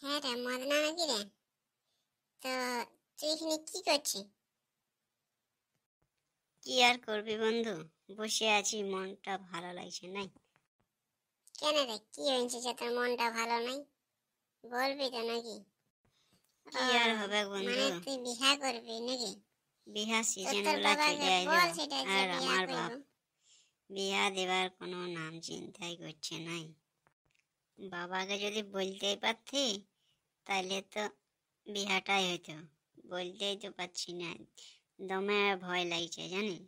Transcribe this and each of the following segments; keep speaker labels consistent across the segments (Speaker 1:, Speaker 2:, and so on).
Speaker 1: হ্যাঁ রে মদনা নাকি রে? তো তুই এখানে কি করছিস?
Speaker 2: কি আর করবি বন্ধু, বসে আছি, মনটা ভালো লাগছে নাই।
Speaker 1: কেন রে, কি হয়েছে যে তোর মনটা ভালো নাই? বলবি তো নাকি?
Speaker 2: কি
Speaker 1: ও,
Speaker 2: আর হবে বন্ধু,
Speaker 1: মানে তুই বিহা করবি নাকি?
Speaker 2: বিহা
Speaker 1: তো
Speaker 2: সিজন
Speaker 1: তোর
Speaker 2: গুলা
Speaker 1: বাবাকে
Speaker 2: চলে আইলো।
Speaker 1: বল সেটা যে
Speaker 2: আর
Speaker 1: বিয়া
Speaker 2: আমার
Speaker 1: করব।
Speaker 2: বাপ বিয়া দেবার কোনো নাম চিন্তাই করছে নাই। বাবাকে যদি বলতেই পারতি তাহলে তো বিহাটাই হইতো, বলতেই তো পারছি না, দমে ভয় লাগছে জানিস।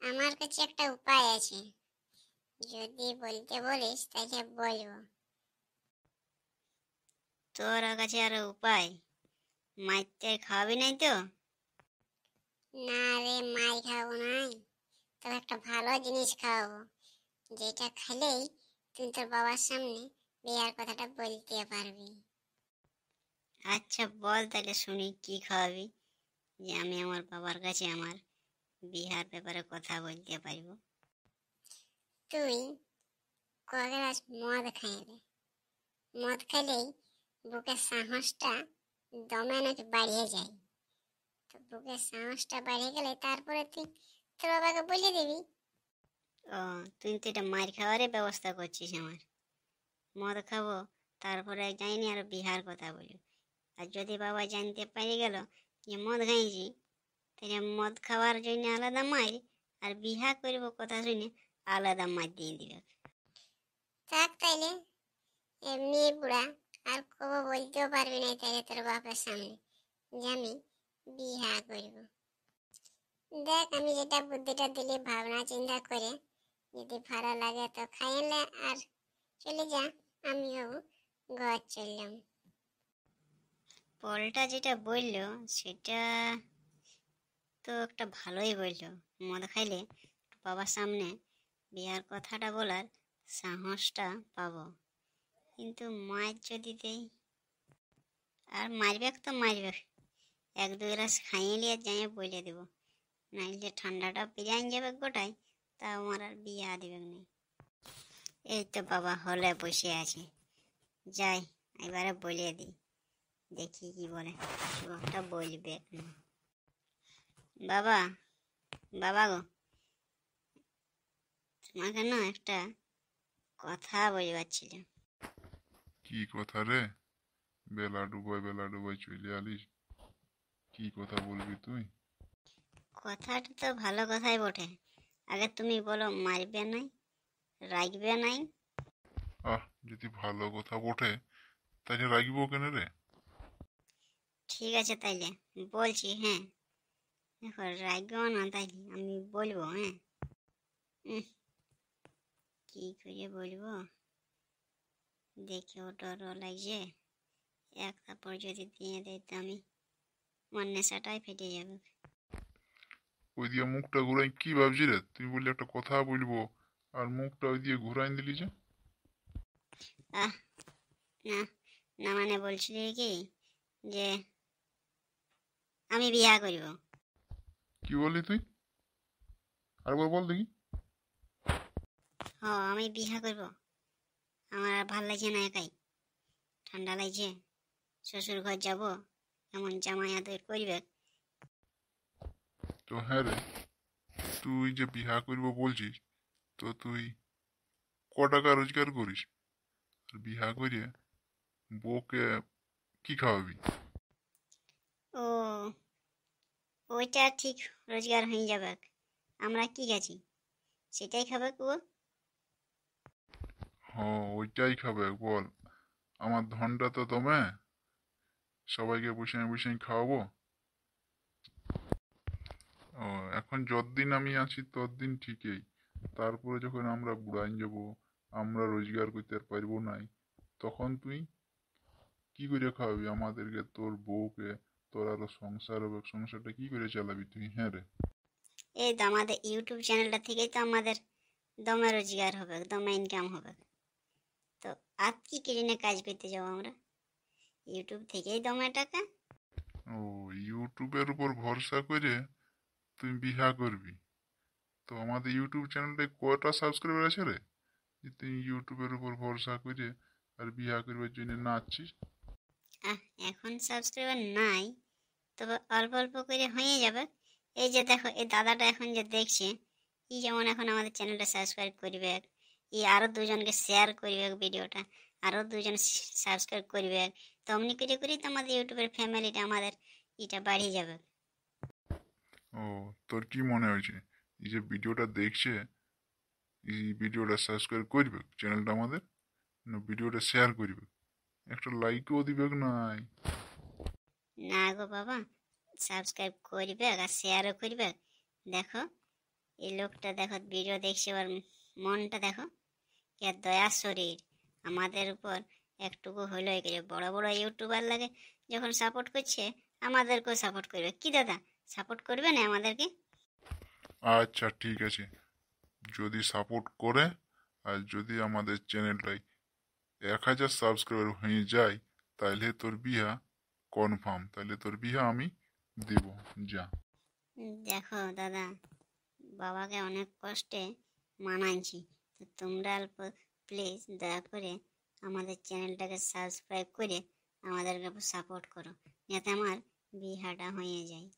Speaker 1: আমার কাছে একটা উপায় আছে, যদি বলতে বলিস তাহলে বলবো।
Speaker 2: তোর কাছে আর উপায়? মাইতে খাওয়াবি নাই তো?
Speaker 1: না রে, মাই খাবো নাই, তবে একটা ভালো জিনিস খাওয়াবো, যেটা খেলেই তুই তোর বাবার সামনে বিয়ার কথাটা বলতে পারবি।
Speaker 2: আচ্ছা বল তাহলে শুনি, কি খাওয়াবি যে আমি আমার বাবার কাছে আমার বিহার ব্যাপারে কথা বলতে পারবো।
Speaker 1: তুই ক গ্লাস মদ খাইবে, মদ খেলেই বুকের সাহসটা দমে নাকি বাড়িয়ে যায়। তো বুকের সাহসটা বাড়িয়ে গেলে তারপরে তুই তোর বাবাকে বলে দিবি।
Speaker 2: ও, তুই তো এটা মার খাওয়ারই ব্যবস্থা করছিস আমার। মদ খাবো, তারপরে যাইনি আর বিহার কথা বলি। আর যদি বাবা জানতে পেরে গেল যে মদ খাইছি, তাহলে মদ খাওয়ার জন্য আলাদা মার, আর বিহা করবো কথা শুনে আলাদা মার দিয়ে দিবে।
Speaker 1: থাক তাইলে, এমনি বুড়া, আর কবো বলতেও পারবি না তাইলে তোর বাপের সামনে যে আমি বিহা করব। দেখ, আমি যেটা বুদ্ধিটা দিলি ভাবনা চিন্তা করে, যদি ভালো লাগে তো খাইলে আর চলে যা, আমিও ঘর চললাম।
Speaker 2: পলটা যেটা বললো সেটা তো একটা ভালোই বললো। মদ খাইলে বাবার সামনে বিয়ার কথাটা বলার সাহসটা পাবো। কিন্তু মার যদি দেই, আর মারবে তো মারবে, এক দু গ্লাস খাইয়ে নিয়ে যাই বলে দেবো, নাইলে ঠান্ডাটা পেরিয়ে যাবে গোটাই, তা আমার আর বিয়া দেবে না। এই তো বাবা হলে বসে আছে, যাই এবারে বলে দিই, দেখি কি বলে। কিছু একটা বলবে না। বাবা, বাবা গো, তোমাকে না একটা কথা বলবার ছিল।
Speaker 3: কি কথা রে? বেলা ডুবাই চলে আলিস। কি কথা বলবি তুই?
Speaker 2: কথাটা তো ভালো কথাই বটে, আগে তুমি বলো, মারবে নাই, রাখবে নাই?
Speaker 3: আহ, যদি ভালো কথা বটে তাহলে রাখবো কেন রে?
Speaker 2: ঠিক আছে তাইলে বলছি, হ্যাঁ। দেখো, রাখবেও না তাইলে আমি বলবো, হ্যাঁ। উম, কি করে বলবো, দেখেও ডরও লাগছে। এক থাপ্পড় যদি দিয়ে দেয় তো আমি, আমার নেশাটাই ফেটে যাবে।
Speaker 3: ওই দিয়ে মুখটা ঘুরাই কি ভাবছি রে? তুই বললি একটা কথা বলবো, আর মুখটা ওই দিয়ে ঘুরাই দিলি যে।
Speaker 2: আহ, না, না মানে বলছিলি কি যে আমি বিয়া করব।
Speaker 3: কি বললি তুই? আরেকবার বল দেখি।
Speaker 2: আমি বিয়া করব, আমার আর ভাল লাগছে না একাই, ঠান্ডা লাগছে, শ্বশুর ঘর যাব, এমন জামাই আদর করবে।
Speaker 3: তো হ্যাঁ রে, তুই যে বিহা করবো বলছিস, তো তুই ক টাকা রোজগার করিস? আর বিহা করে বউকে কি খাওয়াবি?
Speaker 2: ও, ওইটা ঠিক রোজগার হয়ে যাবে, আমরা কি গেছি সেটাই খাবে ও।
Speaker 3: ওইটাই খাবে বল। আমার ধনটা তো দমে, সবাইকে বসে বসে খাওয়াবো। ও, এখন যতদিন আমি আছি ততদিন ঠিকই, তারপরে যখন আমরা বুড়াইন যাব, আমরা রোজগার করতে আর পারবো নাই, তখন তুই কি করে খাওয়াবি আমাদেরকে, তোর বউকে? তোর আরো সংসার হবে, সংসারটা কি করে চালাবি তুই? হ্যাঁ রে।
Speaker 2: এই তো আমাদের ইউটিউব চ্যানেলটা থেকেই তো আমাদের দমে রোজগার হবে, দমে ইনকাম হবে। তো আর কি কিনে কাজ করতে যাবো আমরা, ইউটিউব থেকেই দমে টাকা।
Speaker 3: ও, ইউটিউবের উপর ভরসা করে তুই বিহা করবি? তো আমাদের ইউটিউব চ্যানেলটায় কয়টা সাবস্ক্রাইবার আছে রে, যে তুই ইউটিউবের উপর ভরসা করে আর বিয়া করবার জন্য নাচছিস?
Speaker 2: এখন সাবস্ক্রাইবার নাই, তবে অল্প অল্প করে হয়ে যাবে। এই যে দেখো, এই দাদাটা এখন যে দেখছে, ই যেমন এখন আমাদের চ্যানেলটা সাবস্ক্রাইব করবে, ই আরও দুজনকে শেয়ার করবে ভিডিওটা, আরও দুজন সাবস্ক্রাইব করবে, তো অমনি করে করেই তো আমাদের ইউটিউবের ফ্যামিলিটা আমাদের এটা বাড়িয়ে যাবে।
Speaker 3: ও, তোর কি মনে হয়েছে এই যে ভিডিওটা দেখছে, এই ভিডিওটা সাবস্ক্রাইব করবে চ্যানেলটা আমাদের, না ভিডিওটা শেয়ার করবে, একটা লাইকও দিবে নাই?
Speaker 2: না গো বাবা, সাবস্ক্রাইব করবে আর শেয়ারও করবে। দেখো এই লোকটা, দেখো ভিডিও দেখছে, ওর মনটা দেখো, কি আর দয়ার শরীর আমাদের উপর একটুকু হলেও করে। বড় বড় ইউটিউবার লাগে যখন সাপোর্ট করছে, আমাদেরকেও সাপোর্ট করবে। কি দাদা, সাপোর্ট করবে না আমাদেরকে?
Speaker 3: আচ্ছা ঠিক আছে, যদি সাপোর্ট করে আর যদি আমাদের চ্যানেলটায় 1000 সাবস্ক্রাইবার হয়ে যায়, তাহলে তোর বিয়া কনফার্ম, তাহলে তোর বিয়া আমি দিব। যা।
Speaker 2: দেখো দাদা, বাবাকে অনেক কষ্টে মানাচ্ছি, তো তোমরা অল্প প্লিজ দয়া করে আমাদের চ্যানেলটাকে সাবস্ক্রাইব করে আমাদেরকে সাপোর্ট করো, যাতে আমার বিহাটা হয়ে যায়।